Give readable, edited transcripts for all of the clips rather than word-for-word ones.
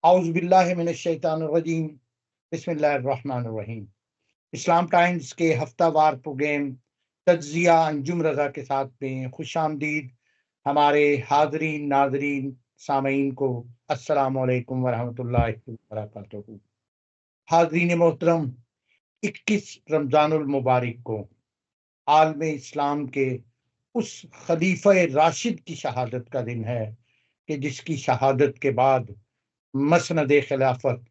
औज़ु बिल्लाहि मिनश शैतानिर रजीम। बिस्मिल्लाहिर रहमानिर रहीम। इस्लाम टाइम्स के हफ्तावार प्रोग्राम तज्ज़िया अंजुम रज़ा के साथ में खुशामदीद हमारे हाज़रीन, नाज़रीन, सामईन को अस्सलामु अलैकुम व रहमतुल्लाहि व बरकातुहू। हाज़रीन मोहतरम, 21 रमज़ानुल मुबारक को आलमे इस्लाम के उस खलीफ़ा राशिद की शहादत का दिन है कि जिसकी शहादत के बाद मसनद खिलाफत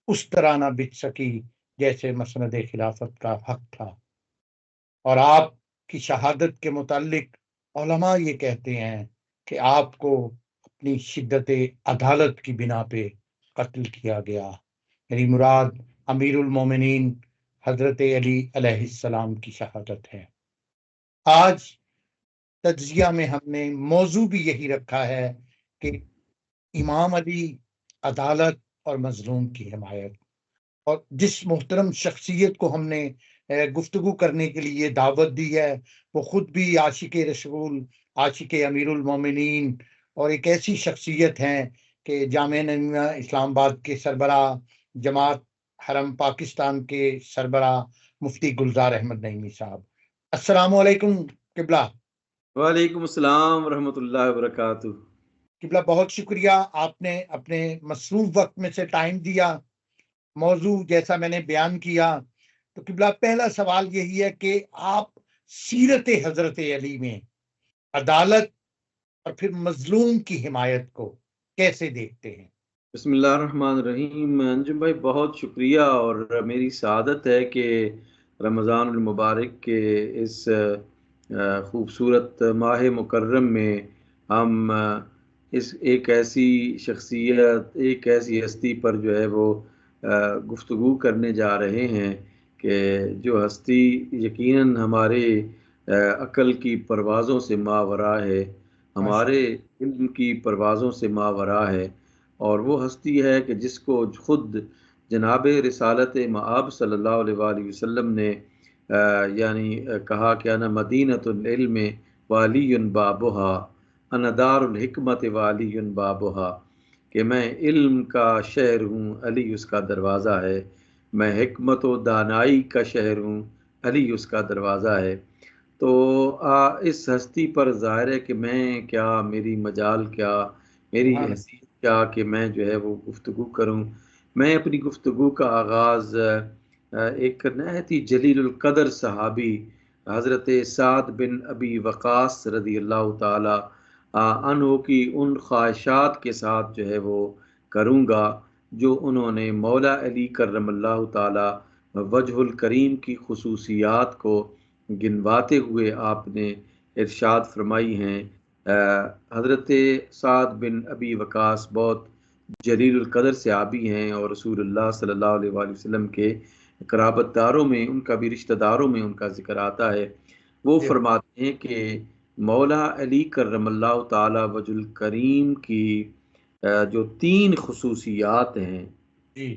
उस तरह ना बिछ सकी जैसे मसनद खिलाफत का हक था। और आपकी शहादत के मुतालिक उलमा ये कहते हैं कि आपको अपनी शिद्दत अदालत की बिना पे कत्ल किया गया। मेरी मुराद अमीरुल मोमिनीन हज़रत अली अलैहिस्सलाम की शहादत है। आज तज्ज़िया में हमने मौजू भी यही रखा है कि इमाम अली, अदालत और मज़लूम की हिमायत। और जिस मोहतरम शख्सियत को हमने गुफ्तगू करने के लिए दावत दी है, वो खुद भी आशिक रसूल, आशिक अमीरुल मोमिनीन और एक ऐसी शख्सियत हैं कि जामिया नईमिया इस्लामाबाद के सरबराह, जमात हरम पाकिस्तान के सरबराह मुफ्ती गुलजार अहमद नईमी साहब। अस्सलामु अलैकुम क़िबला। वालेकुम अस्सलाम रहमतुल्लाहि व बरकातुहू। क़िबला, बहुत शुक्रिया, आपने अपने मसरूफ़ वक़्त में से टाइम दिया। मौजू जैसा मैंने बयान किया, तो क़िबला पहला सवाल यही है कि आप सीरत हज़रत अली में अदालत और फिर मज़लूम की हिमायत को कैसे देखते हैं? बिस्मिल्लाहिर्रहमानिर्रहीम। अंजुम भाई, बहुत शुक्रिया। और मेरी सआदत है कि रमज़ानुल मुबारक के इस खूबसूरत माह मुकर्रम में हम इस एक ऐसी शख्सियत, एक ऐसी हस्ती पर जो है वो गुफ्तगू करने जा रहे हैं कि जो हस्ती यकीनन हमारे अक़ल की परवाज़ों से मावरा है, हमारे माशाअल्लाह। इल्म की परवाज़ों से मावरा है। और वो हस्ती है कि जिसको खुद जनाब रिसालत मआब सल्लल्लाहु अलैहि वसल्लम ने यानी कहा कि अना मदीनतुल इल्म वालियुन बाबुहा, अना दारुल हिकमत वालियुन बाबुहा, कि मैं इल्म का शहर हूँ, अली उसका दरवाज़ा है। मैं हिकमत व दानाई का शहर हूँ, अली उसका दरवाज़ा है। तो इस हस्ती पर ज़ाहिर है कि मैं क्या, मेरी मजाल क्या, मेरी सुभान अल्लाह। हैसियत क्या कि मैं जो है वो गुफ्तगू करूँ। मैं अपनी गुफ्तगू का आगाज़ एक नहायत ही जलीलुल क़द्र सहाबी हज़रत साद बिन अबी वक़ास रज़ियल्लाहु ताला अन्हु की उन ख़्वाहिशात के साथ जो है वो करूँगा, जो उन्होंने मौला अली कर्रमल्लाहु ताला वजहुल करीम की ख़ुसूसियात को गिनवाते हुए आपने इरशाद फरमाई हैं। हज़रत साद बिन अबी वक़ास बहुत जलीलुल क़द्र सहाबी हैं और रसूलुल्लाह सल्लल्लाहु अलैहि वसल्लम के क़राबतदारों में, उनका भी रिश्तेदारों में उनका ज़िक्र आता है। वो जी, फरमाते हैं कि मौला अली कर्रमल्लाहु ताला वजहुल करीम की जो 3 ख़ुसूसियात हैं, जी।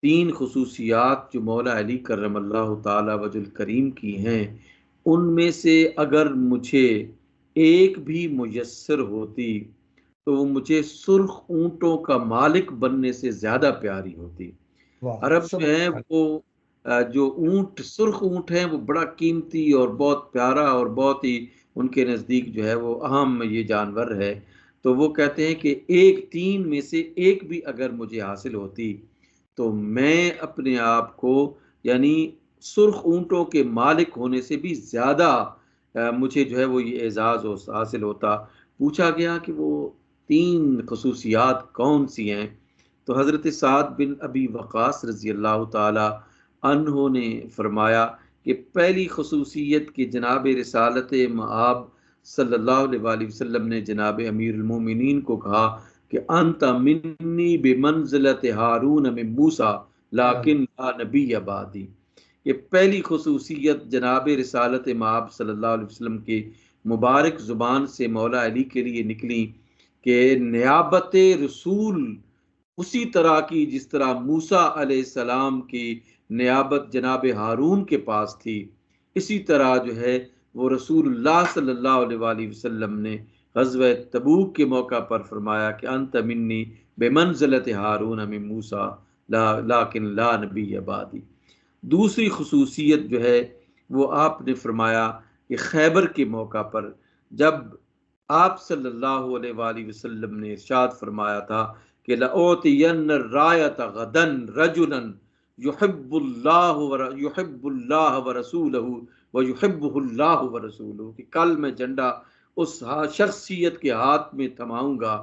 3 ख़ुसूसियात जो मौला अली कर्रमल्लाहु ताला वजहुल करीम की हैं, उनमें से अगर मुझे एक भी मुयस्सर होती, तो वो मुझे सुर्ख़ ऊँटों का मालिक बनने से ज़्यादा प्यारी होती। वाह! अरब जो है सुभान वो जो ऊँट, सुर्ख़ ऊँट है, वो बड़ा कीमती और बहुत प्यारा और बहुत ही उनके नज़दीक जो है वो अहम ये जानवर है। तो वो कहते हैं कि एक 3 में से एक भी अगर मुझे हासिल होती, तो मैं अपने आप को यानी सुर्ख़ ऊँटों के मालिक होने से भी ज़्यादा मुझे जो है वो ये एज़ाज़ हासिल होता। पूछा गया कि वो 3 ख़ुसूसियात कौन-सी हैं? तो हज़रत साद बिन अबी वक़ास रज़ियल्लाहु ताला अन्हो ने फ़रमाया कि पहली ख़ुसूसियत कि जनाब रिसालत मआब सल्लल्लाहु अलैहि वसल्लम ने जनाब अमीरुल मोमिनीन को कहा कि अंत मिन्नी बिमंज़िलत हारून मिन मूसा अल्लाह। लाकिन ला नबिय्य बादी। ये पहली ख़ुसूसियत जनाब रिसालत मआब सल्लल्लाहु अलैहि वसल्लम की मुबारक ज़ुबान से मौला अली के लिए निकली कि नियाबत रसूल उसी तरह की जिस तरह मूसा अलैहिस्सलाम की नियाबत जनाब हारून के पास थी, इसी तरह जो है वो रसूलुल्लाह सल्लल्लाहु अलैहि वसल्लम ने ग़ज़वा तबूक के मौका पर फरमाया कि अंत मिन्नी बेमंज़िलत हारून मिन मूसा लाकिन ला नबी बादी। दूसरी खुसूसियत जो है वो आपने फरमाया कि खैबर के मौका पर जब आप सल्लल्लाहु अलैहि वसल्लम ने इरशाद फरमाया था कि लओतियन्न रायत गदन रजुलन युहिब्बुल्लाह व रसूलहु व युहिब्बुहुल्लाह व रसूलुहु, कि कल मैं झंडा उस शख्सियत के हाथ में थमाऊंगा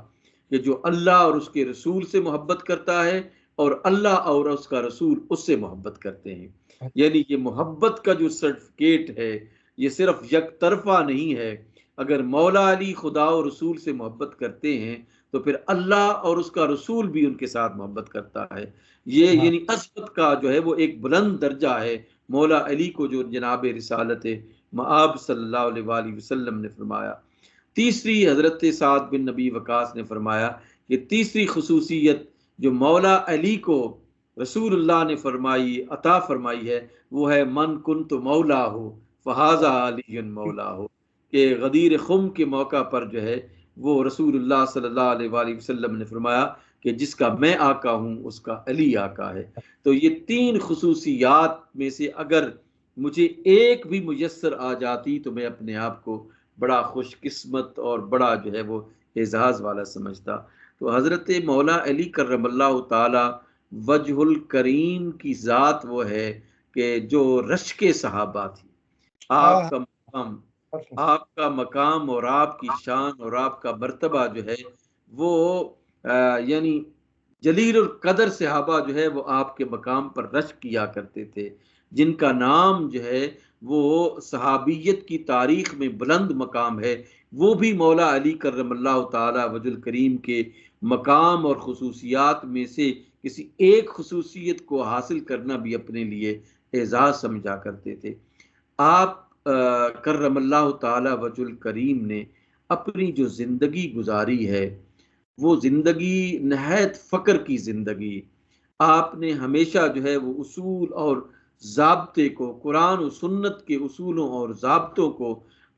कि जो अल्लाह और उसके रसूल से मोहब्बत करता है और अल्लाह और उसका रसूल उससे मोहब्बत करते हैं। यानी ये मोहब्बत का जो सर्टिफिकेट है ये सिर्फ एक तरफा नहीं है। अगर मौला अली खुदा और रसूल से मोहब्बत करते हैं तो फिर अल्लाह और उसका रसूल भी उनके साथ मोहब्बत करता है। ये हाँ, यानी असमत का जो है वो एक बुलंद दर्जा है मौला अली को जो जनाब रिसालत मआब सल्लल्लाहु अलैहि वसल्लम ने फरमाया। तीसरी हजरत साद बिन नबी वकास ने फरमाया कि तीसरी खुसूसियत जो मौला अली को रसूलुल्लाह ने फरमाई अता फरमाई है वो है मन कुन तो मौला हो फहाजा अली मौला हो, कि गदीर खुम के मौका पर जो है वो रसूलुल्लाह सल्लल्लाहु अलैहि वसल्लम ने फरमाया कि जिसका मैं आका हूँ उसका अली आका है। तो ये तीन खुसूसियात में से अगर मुझे एक भी मुयस्सर आ जाती तो मैं अपने आप को बड़ा खुशकिस्मत और बड़ा जो है वो एजाज वाला समझता। तो हज़रत मौला अली करमल्लाहु ताला वजहुल करीम की ज़ात वो है कि जो रश के सहाबा थी। हाँ, आपका मकाम, हाँ, आपका मकाम और आपकी शान और आपका मर्तबा जो है वो यानी जलील कदर सहाबा जो है वो आपके मकाम पर रश किया करते थे, जिनका नाम जो है वो सहाबियत की तारीख में बुलंद मकाम है। वो भी मौला अली करमल्लाहु ताला वजुल करीम के मकाम और खुसूसियात में से किसी एक खुसूसियत को हासिल करना भी अपने लिए एजाज समझा करते थे। आप करमल्लाहु ताला वजुल करीम ने अपनी जो जिंदगी गुजारी है वो जिंदगी नहायत फक्र की जिंदगी। आपने हमेशा जो है वो उसूल और ज़ाब्ते को, कुरान और सुन्नत के उसूलों और ज़ाब्तों को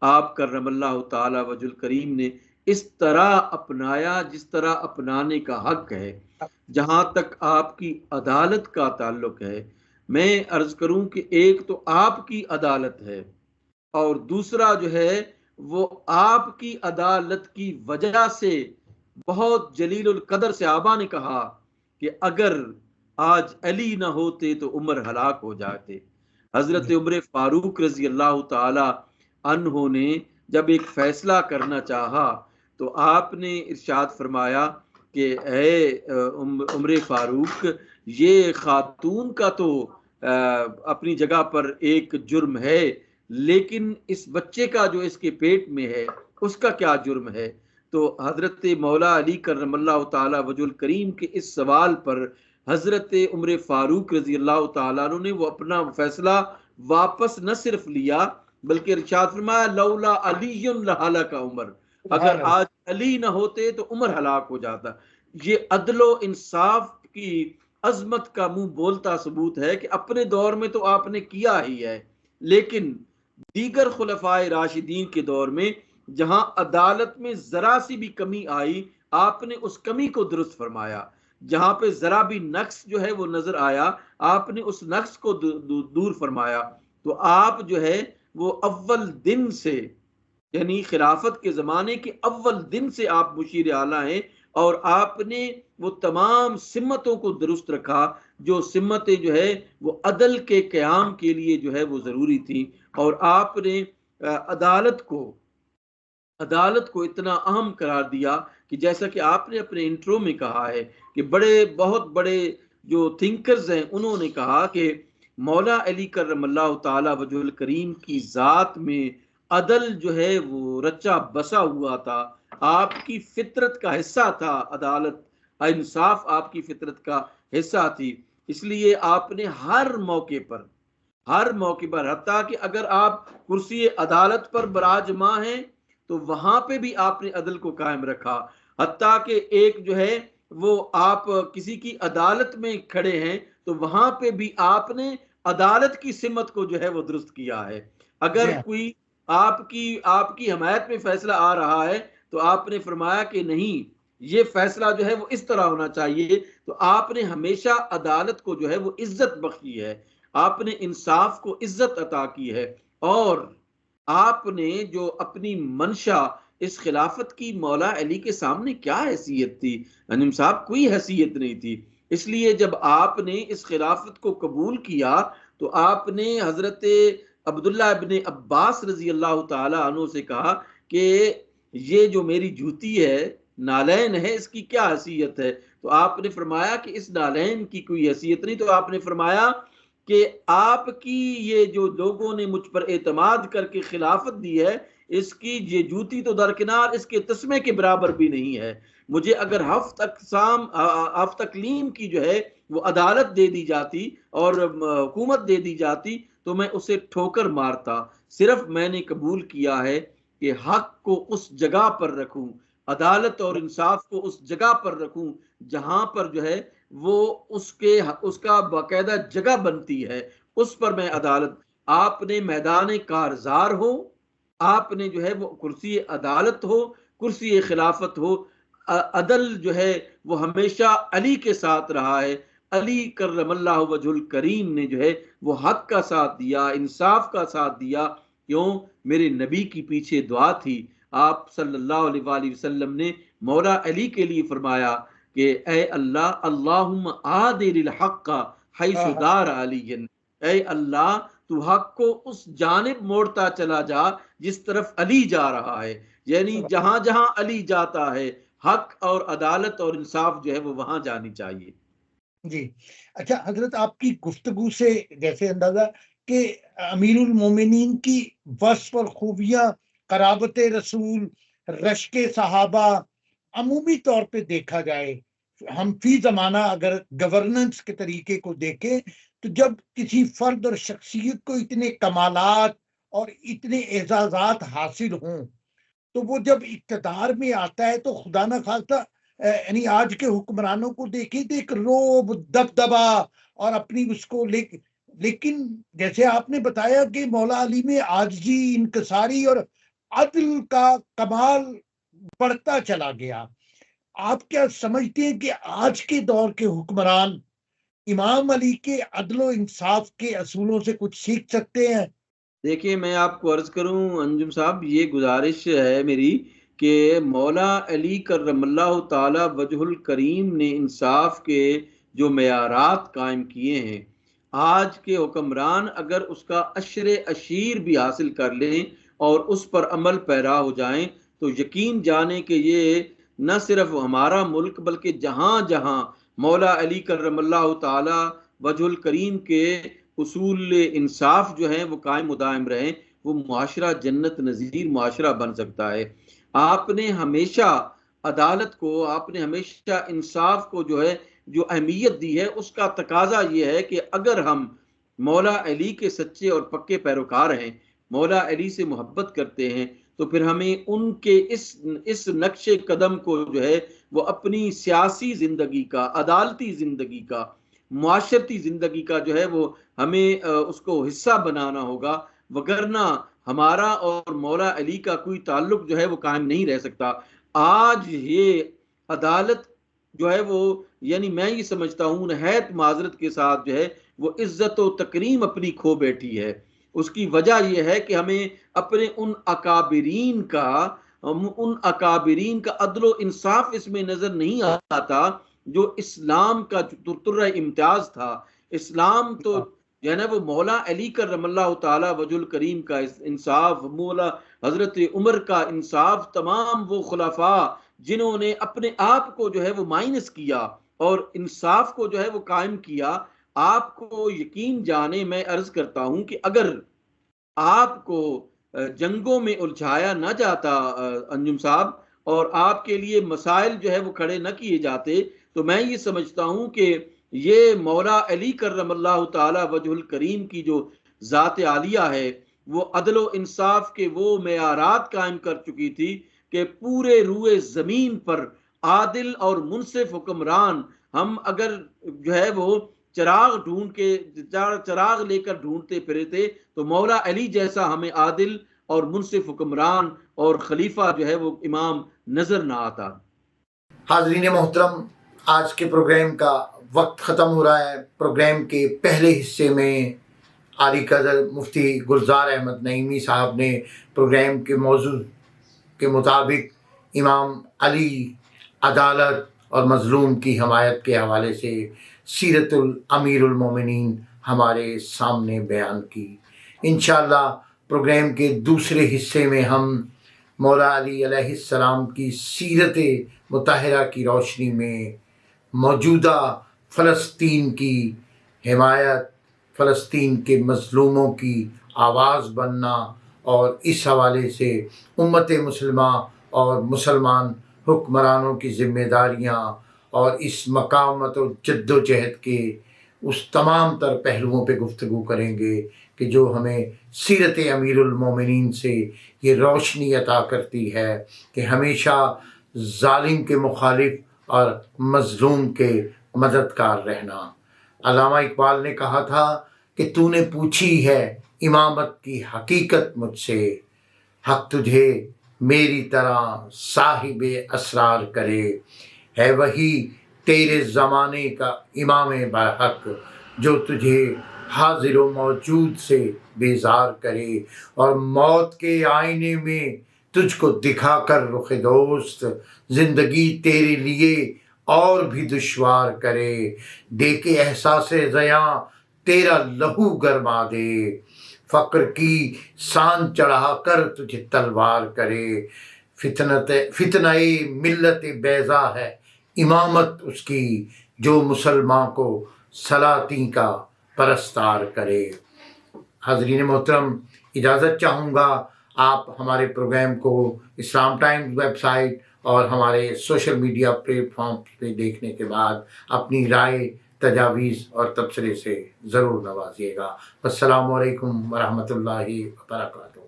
आप करमल्लाहु ताला वजुल करीम ने इस तरह अपनाया जिस तरह अपनाने का हक है। जहाँ तक आपकी अदालत का ताल्लुक है, मैं अर्ज करूं कि एक तो आपकी अदालत है और दूसरा जो है वो आपकी अदालत की वजह से बहुत जलीलुल कदर सहाबा ने कहा कि अगर आज अली ना होते तो उमर हलाक हो जाते। हजरत उमर फारूक रजी अल्लाह ताला अन्हो ने जब एक फैसला करना चाहा तो आपने इरशाद फरमाया कि उमर फारूक, ये खातून का तो अपनी जगह पर एक जुर्म है, लेकिन इस बच्चे का जो इसके पेट में है उसका क्या जुर्म है। तो हजरत मौला अली करमल्लाहु ताला वजुल करीम के इस सवाल पर हजरत उमर फारूक रजी अल्लाह ताला अन्हु ने वो अपना फैसला वापस न सिर्फ लिया बल्कि इरशाद फरमाया लौला अलीयुन लहलका उमर, अगर आज अली न होते तो उमर हलाक हो जाता। ये अदलो इंसाफ की अजमत का मुंह बोलता सबूत है कि अपने दौर में तो आपने किया ही है, लेकिन दीगर खुलफाए राशिदीन के दौर में जहां अदालत में जरा सी भी कमी आई आपने उस कमी को दुरुस्त फरमाया। जहां पे जरा भी नक्स जो है वो नजर आया आपने उस नक्स को दूर फरमाया। तो आप जो है वो अव्वल दिन से यानी खिलाफत के ज़माने के अव्वल दिन से आप मुशीर आला हैं और आपने वो तमाम सिम्मतों को दुरुस्त रखा जो सिम्मतें जो है वो अदल के क़याम के लिए जो है वो ज़रूरी थी। और आपने अदालत को इतना अहम करार दिया कि जैसा कि आपने अपने इंट्रो में कहा है कि बहुत बड़े जो थिंकर्स हैं उन्होंने कहा कि मौला अली करमल्लाहु ताला वजहुल करीम की ज़ात में अदल जो है वो रचा बसा हुआ था, आपकी फितरत का हिस्सा था अदालत, इंसाफ आपकी फितरत का हिस्सा थी। इसलिए आपने हर मौके पर हत्ता कि अगर आप कुर्सी अदालत पर बराजमा हैं तो वहां पे भी आपने अदल को कायम रखा। हत्ता कि एक जो है वो आप किसी की अदालत में खड़े हैं तो वहां पे भी आपने अदालत की सिमत को जो है वो दुरुस्त किया है। अगर कोई आपकी हमायत में फैसला आ रहा है तो आपने फरमाया कि नहीं, ये फैसला जो है वो इस तरह होना चाहिए। तो आपने हमेशा अदालत को जो है वो इज्जत बख्शी है, आपने इंसाफ को इज्जत अता की है, और आपने जो अपनी मंशा इस खिलाफत की, मौला अली के सामने क्या हैसियत थी अंजुम साहब? कोई हैसियत नहीं थी। इसलिए जब आपने इस खिलाफत को कबूल किया तो आपने हजरत अब्दुल्ला इब्ने अब्बास रजी अल्लाह ताला अन्हु से कहा कि ये जो मेरी जूती है, नालैन है, इसकी क्या हैसियत है? तो आपने फरमाया कि इस नालैन की कोई हैसियत नहीं। तो आपने फरमाया कि आपकी ये जो लोगों ने मुझ पर एतमाद करके खिलाफत दी है, इसकी ये जूती तो दरकिनार, इसके तस्मे के बराबर भी नहीं है। मुझे अगर हफ्त तकलीम की जो है वो अदालत दे दी जाती और हुकूमत दे दी जाती तो मैं उसे ठोकर मारता। सिर्फ मैंने कबूल किया है कि हक को उस जगह पर रखूं, अदालत और इंसाफ को उस जगह पर रखूं जहां पर जो है वो उसका बाकायदा जगह बनती है, उस पर मैं अदालत। आपने मैदान कारजार हो, आपने जो है वो कुर्सी अदालत हो, कुर्सी खिलाफत हो, अदल जो है वो हमेशा अली के साथ रहा है। अली करमल्लाहु वजहुल करीम ने जो है वो हक का साथ दिया, इंसाफ का साथ दिया। क्यों? मेरे नबी की पीछे दुआ थी। आप सल्लल्लाहु अलैहि वसल्लम ने मौला अली के लिए फरमाया कि ए अल्लाह, अल्लाहुम्मा आदिल हक़ हाँ हैसु हाँ। दार अलीयन, ए अल्लाह तू हक को उस जानिब मोड़ता चला जा जिस तरफ अली जा रहा है। यानी जहां जहां अली जाता है, हक और अदालत और इंसाफ जो है वो वहां जानी चाहिए। जी। अच्छा हज़रत, आपकी गुफ्तगू से जैसे अंदाज़ा कि अमीरुल मोमिनीन की वस्फ़ और खूबियाँ, क़राबत रसूल, रश्क सहाबा, अमूमी तौर पे देखा जाए, हम फ़ी ज़माना अगर गवर्नेंस के तरीके को देखें, तो जब किसी फ़र्द और शख्सियत को इतने कमालात और इतने एज़ाज़ात हासिल हों, तो वो जब इक़्तिदार में आता है तो खुदा ना ख़ास्ता यानी आज के हुक्मरानों को देखिए तो एक रोब, दबदबा और अपनी उसको लेकिन जैसे आपने बताया कि मौला अली में आजिज़ी, इनकिसारी और अदल का कमाल बढ़ता चला गया। आप क्या समझते हैं कि आज के दौर के हुक्मरान इमाम अली के अदल इंसाफ के असूलों से कुछ सीख सकते हैं? देखिए, मैं आपको अर्ज करूं अंजुम साहब, ये गुजारिश है मेरी कि मौला अली करमल्लाहु ताला वजहुल करीम ने इंसाफ के जो मेयारात कायम किए हैं, आज के हुक्मरान अगर उसका अशर अशीर भी हासिल कर लें और उस पर अमल पैरा हो जाएं तो यकीन जाने कि ये न सिर्फ हमारा मुल्क बल्कि जहाँ जहाँ मौला अली करमल्लाहु ताला वजहुल करीम के उसूल इंसाफ जो है वो कायम उदायम रहें, वो मुआशरा जन्नत नज़ीर मुआशरा बन सकता है। आपने हमेशा अदालत को, आपने हमेशा इंसाफ को जो है जो अहमियत दी है, उसका तकाजा ये है कि अगर हम मौला अली के सच्चे और पक्के पैरोकार हैं, मौला अली से मोहब्बत करते हैं, तो फिर हमें उनके इस नक्शे कदम को जो है वो अपनी सियासी जिंदगी का, अदालती जिंदगी का, मुआशरती जिंदगी का जो है वो हमें उसको हिस्सा बनाना होगा। वगरना हमारा और मौला अली का कोई ताल्लुक जो है वो कायम नहीं रह सकता। आज ये अदालत जो है वो, यानी मैं ये समझता हूँ नहायत माजरत के साथ जो है वो इज्जत व तकरीम अपनी खो बैठी है। उसकी वजह यह है कि हमें अपने उन अकाबिरीन का अदलो इंसाफ इसमें नजर नहीं आता जो इस्लाम का तुर्तुर्रा इम्तियाज था। इस्लाम तो जो है ना वो मौला अली करमल्लाहु ताला वजुल करीम का इंसाफ, मौला हजरत उमर का इंसाफ, तमाम वो खुलाफा जिन्होंने अपने आप को जो है वो माइनस किया और इंसाफ को जो है वो कायम किया। आपको यकीन जाने, मैं अर्ज करता हूं कि अगर आपको जंगों में उलझाया ना जाता अंजुम साहब, और आपके लिए मसाइल जो है वो खड़े न किए जाते, तो मैं ये समझता हूं कि ये मौला अली करमल्लाहु ताला वजहुल करीम की जो ज़ात आलिया है वो अदल इंसाफ के वो मेयारात कायम कर चुकी थी कि पूरे रूए ज़मीन पर आदिल और मुनसिफ हुक्मरान, हम अगर जो है वो चराग लेकर ढूंढते फिरे थे तो मौला अली जैसा हमें आदिल और मुनसिफ हुक्मरान और खलीफा जो है वो इमाम नजर ना आता। हाज़रीन मोहतरम, आज के प्रोग्राम का वक्त ख़त्म हो रहा है। प्रोग्राम के पहले हिस्से में आली कदर मुफ्ती गुलजार अहमद नईमी साहब ने प्रोग्राम के मौजू के मुताबिक इमाम अली, अदालत और मज़लूम की हमायत के हवाले से सीरतुल अमीरुल मोमिनीन हमारे सामने बयान की। इंशाअल्लाह प्रोग्राम के दूसरे हिस्से में हम मौला अली अलैहिस्सलाम की सीरत मुताहरा की रोशनी में मौजूदा फ़लस्तीन की हिमायत, फ़लस्तीन के मज़लूमों की आवाज़ बनना और इस हवाले से उम्मत मुस्लिमा और मुसलमान हुक्मरानों की ज़िम्मेदारियाँ और इस मकामत और जद्दोजहद के उस तमाम तर पहलुओं पे गुफ्तगू करेंगे कि जो हमें सीरत अमीरुल मोमिनीन से ये रोशनी अता करती है कि हमेशा जालिम के मुखालिफ और मज़लूम के मददगार रहना। अल्लामा इकबाल ने कहा था कि तूने पूछी है इमामत की हकीकत मुझसे, हक तुझे मेरी तरह साहिबे असरार करे, है वही तेरे ज़माने का इमाम बरहक जो तुझे हाजिर व मौजूद से बेजार करे और मौत के आईने में तुझको दिखाकर रुख दोस्त ज़िंदगी तेरे लिए और भी दुश्वार करे, दे के एहसास ज़या तेरा लहू गरमा दे, फ़क्र की शान चढ़ा कर तुझे तलवार करे, फितनाए मिल्लत बैज़ा है इमामत उसकी जो मुसलमान को सलाती का परस्तार करे। हाज़रीन मोहतरम, इजाज़त चाहूँगा आप हमारे प्रोग्राम को इस्लाम टाइम्स वेबसाइट और हमारे सोशल मीडिया प्लेटफॉर्म पे देखने के बाद अपनी राय, तजावीज़ और तबसरे से ज़रूर नवाजिएगा। अस्सलामु अलैकुम वरहमतुल्लाहि वबरकातुहू।